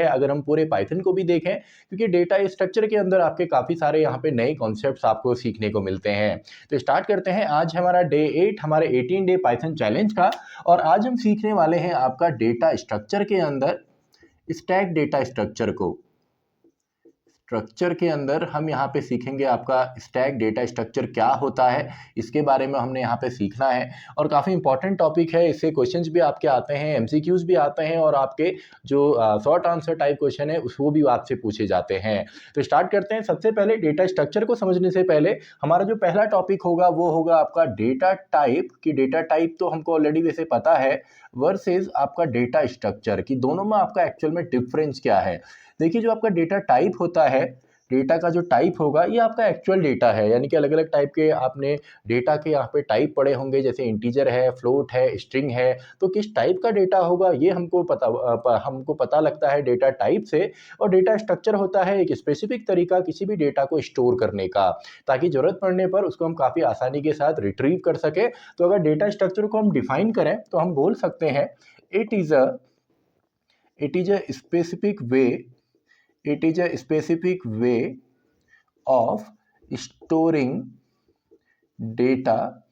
अगर हम पूरे पाइथन को भी देखें, क्योंकि डेटा स्ट्रक्चर के अंदर आपके काफ़ी सारे यहाँ पे नए कॉन्सेप्ट्स आपको सीखने को मिलते हैं। तो स्टार्ट करते हैं। आज हमारा डे 8 हमारे 18 डे पाइथन चैलेंज का, और आज हम सीखने वाले हैं आपका डेटा स्ट्रक्चर के अंदर स्टैक डेटा स्ट्रक्चर के अंदर हम यहाँ पे सीखेंगे आपका स्टैक डेटा स्ट्रक्चर क्या होता है, इसके बारे में हमने यहाँ पे सीखना है। और काफ़ी इंपॉर्टेंट टॉपिक है, इससे क्वेश्चंस भी आपके आते हैं, एमसीक्यूज भी आते हैं, और आपके जो शॉर्ट आंसर टाइप क्वेश्चन है वो भी आपसे पूछे जाते हैं। तो स्टार्ट करते हैं। सबसे पहले डेटा स्ट्रक्चर को समझने से पहले हमारा जो पहला टॉपिक होगा वो होगा आपका डेटा टाइप। कि डेटा टाइप तो हमको ऑलरेडी वैसे पता है, वर्सेज आपका डेटा स्ट्रक्चर, कि दोनों में आपका एक्चुअल में डिफरेंस क्या है। देखिए, जो आपका डेटा टाइप होता है, डेटा का जो टाइप होगा ये आपका एक्चुअल डेटा है, यानी कि अलग अलग टाइप के आपने डेटा के यहाँ पे टाइप पढ़े होंगे, जैसे इंटीजर है, फ्लोट है, स्ट्रिंग है। तो किस टाइप का डेटा होगा ये हमको पता लगता है डेटा टाइप से। और डेटा स्ट्रक्चर होता है एक स्पेसिफिक तरीका किसी भी डेटा को स्टोर करने का, ताकि जरूरत पड़ने पर उसको हम काफ़ी आसानी के साथ रिट्रीव कर सके। तो अगर डेटा स्ट्रक्चर को हम डिफाइन करें तो हम बोल सकते हैं it is a specific way it is a specific way of storing data.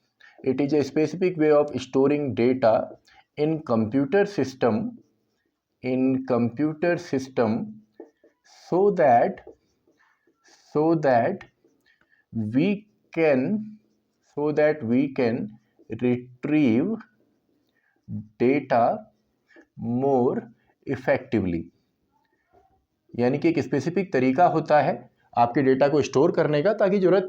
It is a specific way of storing data in computer system so that we can retrieve data more effectively. यानी कि एक specific तरीका होता है आपके data को store करने का, ताकि जरूरत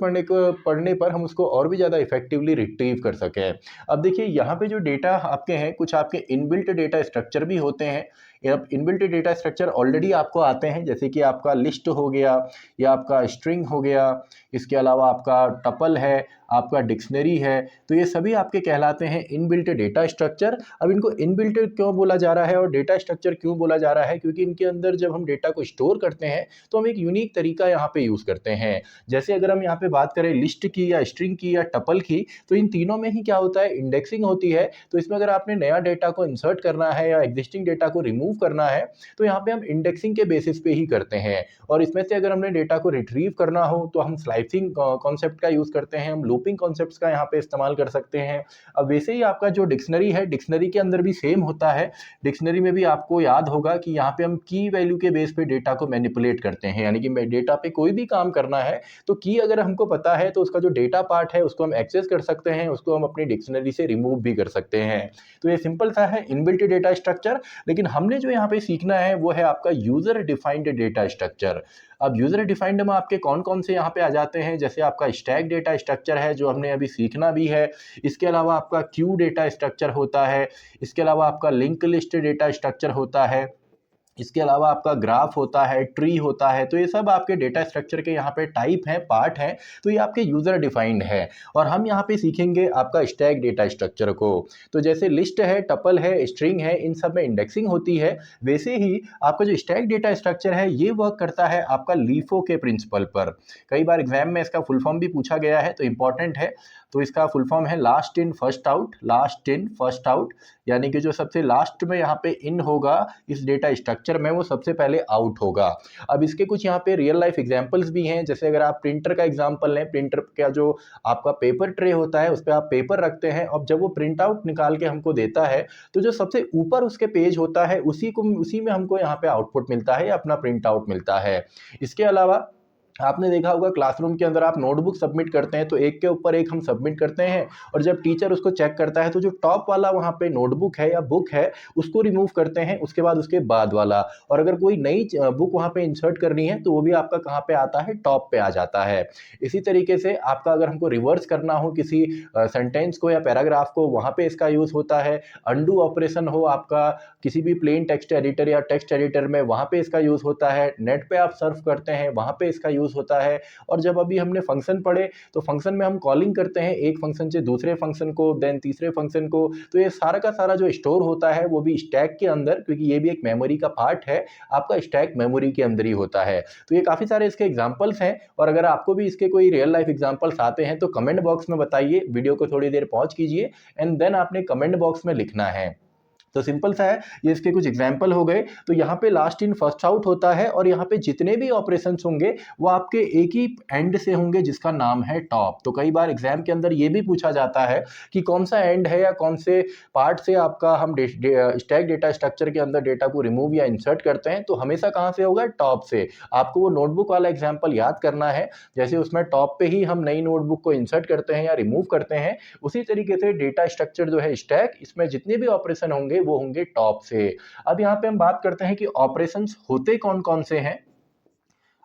पड़ने पर हम उसको और भी ज़्यादा इफेक्टिवली रिट्रीव कर सकें। अब देखिए, यहाँ पे जो डेटा आपके हैं, कुछ आपके इनबिल्ट डेटा स्ट्रक्चर भी होते हैं। अब इनबिल्ट डेटा स्ट्रक्चर ऑलरेडी आपको आते हैं, जैसे कि आपका लिस्ट हो गया, या आपका स्ट्रिंग हो गया, इसके अलावा आपका टपल है, आपका डिक्शनरी है। तो ये सभी आपके कहलाते हैं इनबिल्ट डेटा स्ट्रक्चर। अब इनको इनबिल्ट क्यों बोला जा रहा है और डेटा स्ट्रक्चर क्यों बोला जा रहा है, क्योंकि इनके अंदर जब हम डेटा को स्टोर करते हैं तो हम एक यूनिक तरीका यहाँ पे यूज़ करते हैं। जैसे अगर हम यहाँ पे बात करें लिस्ट की, या स्ट्रिंग की, या टपल की, तो इन तीनों में ही क्या होता है, इंडेक्सिंग होती है। तो इसमें अगर आपने नया डेटा को इंसर्ट करना है या एग्जिस्टिंग डेटा को रिमूव करना है, तो यहाँ पे हम इंडेक्सिंग के बेसिस पे ही करते हैं। और इसमें से अगर हमने डेटा को रिट्रीव करना हो तो हम स्लाइसिंग कॉन्सेप्ट का यूज़ करते हैं, हम लूपिंग कॉन्सेप्ट्स का यहाँ पे इस्तेमाल कर सकते हैं। अब वैसे ही आपका जो डिक्शनरी है, डिक्शनरी के अंदर भी सेम होता है। डिक्शनरी में भी आपको याद होगा कि यहाँ पे हम की वैल्यू के बेस पे डेटा को मैनिपुलेट करते हैं, यानी कि डेटा पे कोई भी काम करना है तो की अगर हमको पता है तो उसका जो डेटा पार्ट है उसको हम एक्सेस कर सकते हैं, उसको हम अपनी डिक्शनरी से रिमूव भी कर सकते हैं। तो ये सिंपल सा है इनबिल्ट डेटा स्ट्रक्चर। लेकिन हमने जो यहाँ पे सीखना है वो है आपका यूजर डिफाइंड डेटा स्ट्रक्चर। अब यूजर डिफाइंड में आपके कौन कौन से यहाँ पे आ जाते हैं, जैसे आपका स्टैक डेटा स्ट्रक्चर है जो हमने अभी सीखना भी है। इसके अलावा आपका क्यू डेटा स्ट्रक्चर होता है। इसके अलावा आपका लिंक लिस्ट डेटा स्ट्रक्चर होता है। इसके अलावा आपका ग्राफ होता है, ट्री होता है। तो ये सब आपके डेटा स्ट्रक्चर के यहाँ पे टाइप हैं, पार्ट हैं। तो ये आपके यूजर डिफाइंड है। और हम यहाँ पे सीखेंगे आपका स्टैक डेटा स्ट्रक्चर को। तो जैसे लिस्ट है, टपल है, स्ट्रिंग है, इन सब में इंडेक्सिंग होती है, वैसे ही आपका जो स्टैक डेटा स्ट्रक्चर है ये वर्क करता है आपका लीफो के प्रिंसिपल पर। कई बार एग्जाम में इसका फुल फॉर्म भी पूछा गया है, तो इंपॉर्टेंट है। तो इसका फुल फॉर्म है last in first out. Last in first out, यानी कि जो सबसे लास्ट में यहाँ पे इन होगा इस डेटा स्ट्रक्चर में, वो सबसे पहले आउट होगा। अब इसके कुछ यहाँ पे रियल लाइफ एग्जांपल्स भी हैं। जैसे अगर आप प्रिंटर का एग्जांपल लें, प्रिंटर का जो आपका पेपर ट्रे होता है उस पर आप पेपर रखते हैं, अब जब वो प्रिंट आउट निकाल के हमको देता है तो जो सबसे ऊपर उसके पेज होता है उसी में हमको यहाँ पे आउटपुट मिलता है या अपना प्रिंट आउट मिलता है। इसके अलावा आपने देखा होगा क्लासरूम के अंदर आप नोटबुक सबमिट करते हैं तो एक के ऊपर एक हम सबमिट करते हैं, और जब टीचर उसको चेक करता है तो जो टॉप वाला वहाँ पे नोटबुक है या बुक है उसको रिमूव करते हैं, उसके बाद उसके बाद वाला। और अगर कोई नई बुक वहाँ पे इंसर्ट करनी है तो वो भी आपका कहाँ पे आता है, टॉप पे आ जाता है। इसी तरीके से आपका अगर हमको रिवर्स करना हो किसी सेंटेंस को या पैराग्राफ को, वहाँ पे इसका यूज़ होता है। अंडू ऑपरेशन हो आपका किसी भी प्लेन टेक्स्ट एडिटर या टेक्स्ट एडिटर में, वहाँ पे इसका यूज़ होता है। नेट पे आप सर्फ करते हैं, वहाँ पे इसका यूज़ होता है। और जब अभी हमने फंक्शन पढ़े तो फंक्शन में हम कॉलिंग करते हैं एक फंक्शन से दूसरे फंक्शन को, देन तीसरे फंक्शन को। तो ये सारा का सारा जो स्टोर होता है वो भी स्टैक के अंदर, क्योंकि ये भी एक मेमोरी का पार्ट है, आपका स्टैक मेमोरी के अंदर ही होता है। तो ये काफ़ी सारे इसके एग्जाम्पल्स हैं, और अगर आपको भी इसके कोई रियल लाइफ एग्जाम्पल्स आते हैं तो कमेंट बॉक्स में बताइए। वीडियो को थोड़ी देर पॉज कीजिए एंड देन आपने कमेंट बॉक्स में लिखना है। तो सिंपल सा है, ये इसके कुछ एग्जाम्पल हो गए। तो यहाँ पे लास्ट इन फर्स्ट आउट होता है और यहाँ पे जितने भी ऑपरेशंस होंगे वो आपके एक ही एंड से होंगे जिसका नाम है टॉप। तो कई बार एग्जाम के अंदर ये भी पूछा जाता है कि कौन सा एंड है या कौन से पार्ट से आपका हम स्टैक डेटा स्ट्रक्चर के अंदर डेटा को रिमूव या इंसर्ट करते हैं, तो हमेशा कहाँ से होगा, टॉप से। आपको वो नोटबुक वाला एग्जाम्पल याद करना है, जैसे उसमें टॉप पे ही हम नई नोटबुक को इंसर्ट करते हैं या रिमूव करते हैं, उसी तरीके से डेटा स्ट्रक्चर जो है स्टैक, इसमें जितने भी ऑपरेशन होंगे वो होंगे टॉप से। अब यहाँ पे हम बात करते हैं कि ऑपरेशंस होते कौन कौन से हैं।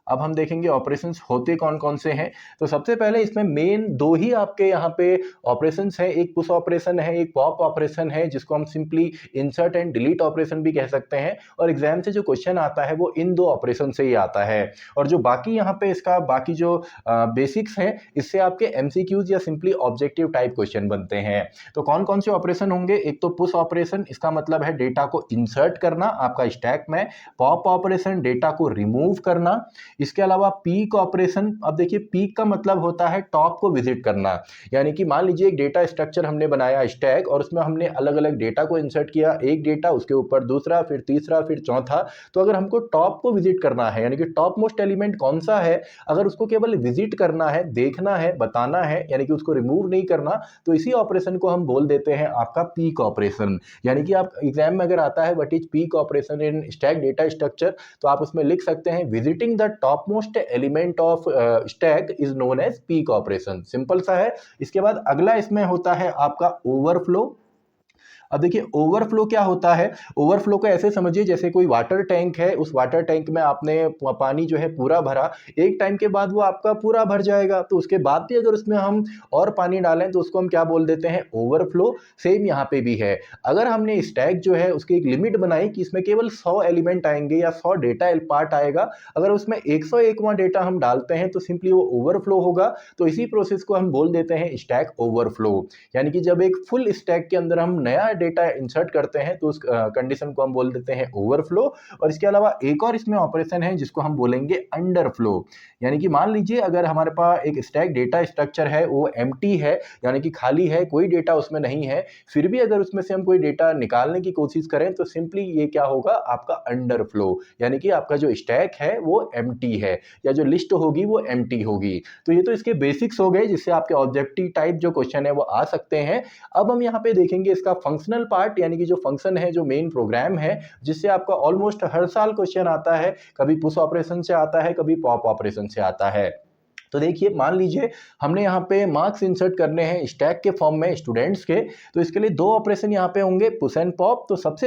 अब हम देखेंगे ऑपरेशंस होते कौन कौन से हैं। तो सबसे पहले इसमें मेन दो ही आपके यहाँ पे ऑपरेशंस हैं, एक पुश ऑपरेशन है, एक पॉप ऑपरेशन है, जिसको हम simply insert and delete operation भी कह सकते हैं। और एग्जाम से जो क्वेश्चन आता है वो इन दो ऑपरेशन से ही आता है। और जो बाकी यहाँ पे इसका बाकी जो बेसिक्स हैं, इससे आपके एमसीक्यूज या सिंपली ऑब्जेक्टिव टाइप क्वेश्चन बनते हैं। तो कौन कौन से ऑपरेशन होंगे, एक तो पुश ऑपरेशन, इसका मतलब है डेटा को इंसर्ट करना आपका स्टैक में। पॉप ऑपरेशन, डेटा को रिमूव करना। इसके अलावा पीक ऑपरेशन, अब देखिए पीक का मतलब होता है टॉप को विजिट करना। यानी कि मान लीजिए एक डेटा स्ट्रक्चर हमने बनाया स्टैक और उसमें हमने अलग अलग डेटा को इंसर्ट किया, एक डेटा उसके ऊपर दूसरा, फिर तीसरा, फिर चौथा। तो अगर हमको टॉप को विजिट करना है, यानी कि टॉप मोस्ट एलिमेंट कौन सा है, अगर उसको केवल विजिट करना है, देखना है, बताना है, यानी कि उसको रिमूव नहीं करना, तो इसी ऑपरेशन को हम बोल देते हैं आपका पीक ऑपरेशन। यानी कि आप एग्जाम में अगर आता है what is peek operation in stack data structure, तो आप उसमें लिख सकते हैं visiting the topmost element of stack is known as peek operation. Simple सा है। इसके बाद अगला इसमें होता है आपका ओवरफ्लो। अब देखिए ओवरफ्लो क्या होता है, ओवरफ्लो को ऐसे समझिए जैसे कोई वाटर टैंक है, उस वाटर टैंक में आपने पानी जो है पूरा भरा, एक टाइम के बाद वो आपका पूरा भर जाएगा, तो उसके बाद भी अगर उसमें हम और पानी डालें तो उसको हम क्या बोल देते हैं, ओवरफ्लो। सेम यहाँ पे भी है, अगर हमने स्टैक जो है उसकी एक लिमिट बनाई कि इसमें केवल 100 एलिमेंट आएंगे या 100 डेटा पार्ट आएगा, अगर उसमें 101वां डेटा हम डालते हैं तो सिंपली वो ओवरफ्लो होगा। तो इसी प्रोसेस को हम बोल देते हैं स्टैक ओवरफ्लो। यानी कि जब एक फुल स्टैक के अंदर हम नया डेटा इंसर्ट करते हैं तो उस कंडीशन को हम बोल देते हैं ओवरफ्लो। और इसके अलावा एक और इसमें ऑपरेशन है जिसको हम बोलेंगे अंडरफ्लो। यानी कि मान लीजिए अगर हमारे पास एक स्टैक डेटा स्ट्रक्चर है, वो एम्प्टी है, यानी कि खाली है, कोई डेटा उसमें नहीं है, फिर भी अगर उसमें से हम कोई डेटा निकालने की कोशिश करें तो सिंपली ये क्या होगा, आपका अंडरफ्लो। यानी कि आपका जो स्टैक है वो एम्प्टी है, या जो लिस्ट होगी वो एम्प्टी होगी। तो ये तो इसके बेसिक्स हो गए जिससे आपके ऑब्जेक्टिव टाइप जो क्वेश्चन है वो आ सकते हैं। अब हम यहाँ पे देखेंगे इसका फंक्शनल पार्ट, यानी कि जो फंक्शन है, जो मेन प्रोग्राम है, जिससे आपका ऑलमोस्ट हर साल क्वेश्चन आता है। कभी पुश ऑपरेशन से आता है, कभी पॉप ऑपरेशन से आता है। तो देखिए मान लीजिए हमने यहाँ पे मार्क्स इंसर्ट करने हैं स्टैक के फॉर्म में स्टूडेंट्स के, तो इसके लिए दो ऑपरेशन यहाँ पे होंगे, पुश एंड पॉप। तो सबसे